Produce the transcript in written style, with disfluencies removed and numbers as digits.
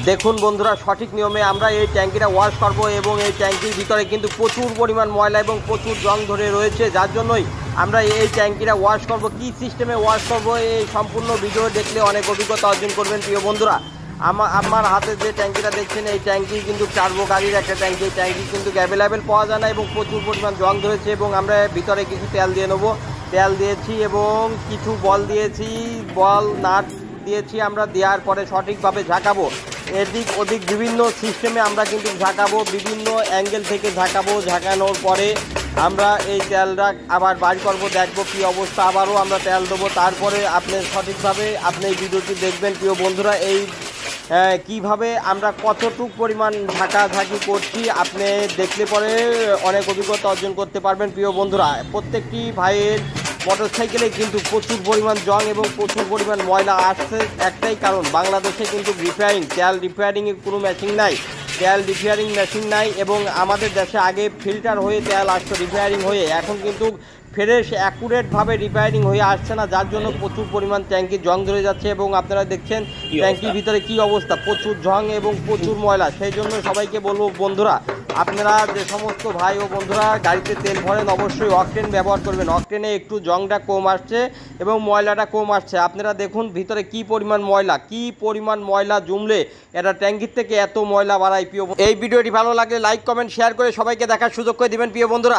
দেখুন বন্ধুরা, সঠিক নিয়মে আমরা এই ট্যাঙ্কিটা ওয়াশ করব এবং এই ট্যাঙ্কির ভিতরে কিন্তু প্রচুর পরিমাণ ময়লা এবং প্রচুর জং ধরে রয়েছে, যার জন্যই আমরা এই ট্যাঙ্কিটা ওয়াশ করব। কী সিস্টেমে ওয়াশ করব এই সম্পূর্ণ ভিডিও দেখলে অনেক অভিজ্ঞতা অর্জন করবেন প্রিয় বন্ধুরা। আমার হাতে যে ট্যাঙ্কিটা দেখছেন এই ট্যাঙ্কি কিন্তু টার্বো গাড়ির একটা ট্যাঙ্কি। এই ট্যাঙ্কি কিন্তু অ্যাভেলেবেল পাওয়া যায় না এবং প্রচুর পরিমাণ জং ধরেছে এবং আমরা ভিতরে কিছু তেল দিয়ে নেবো। তেল দিয়েছি এবং কিছু বল দিয়েছি, বল নাট দিয়েছি। আমরা দেওয়ার পরে সঠিকভাবে ঝাঁকাবো, এদিক ওদিক বিভিন্ন সিস্টেমে আমরা কিন্তু ঝাঁকাবো, বিভিন্ন অ্যাঙ্গেল থেকে ঝাঁকাবো। ঝাঁকানোর পরে আমরা এই তেলটা আবার বার করবো, দেখবো কী অবস্থা, আবারও আমরা তেল দেবো। তারপরে আপনি সঠিকভাবে আপনি এই ভিডিওটি দেখবেন প্রিয় বন্ধুরা। এই কিভাবে আমরা কতটুক পরিমাণ ঝাঁকাঝাঁকি করছি আপনি দেখলে পরে অনেক অভিজ্ঞতা অর্জন করতে পারবেন প্রিয় বন্ধুরা। প্রত্যেকটি ভাইয়ের মোটরসাইকেলে কিন্তু প্রচুর পরিমাণ জং এবং প্রচুর পরিমাণ ময়লা আসছে, একটাই কারণ বাংলাদেশে কিন্তু তেল রিপেয়ারিংয়ের কোনো মেশিন নাই। তেল রিপেয়ারিং মেশিন নাই এবং আমাদের দেশে আগে ফিল্টার হয়ে তেল আসতো রিপেয়ারিং হয়ে, এখন কিন্তু ফ্রেশ অ্যাকুরেটভাবে রিপেয়ারিং হয়ে আসছে না, যার জন্য প্রচুর পরিমাণ ট্যাঙ্কি জং ধরে যাচ্ছে এবং আপনারা দেখছেন ট্যাঙ্কির ভিতরে কি অবস্থা, প্রচুর জং এবং প্রচুর ময়লা। সেই জন্য সবাইকে বলবো বন্ধুরা, আপনারা যে সমস্ত ভাই ও বন্ধুরা গাড়িতে তেল ভরেন অবশ্যই অকটেন ব্যবহার করবেন। অকটেনে একটু জংটা কম আসছে এবং ময়লাটা কম আসছে। আপনারা দেখুন ভিতরে কি পরিমাণ ময়লা জমলে এটা ট্যাঙ্কির থেকে এত ময়লা বাড়ায় প্রিয়। এই ভিডিওটি ভালো লাগলে লাইক কমেন্ট শেয়ার করে সবাইকে দেখার সুযোগ করে দিবেন প্রিয় বন্ধুরা।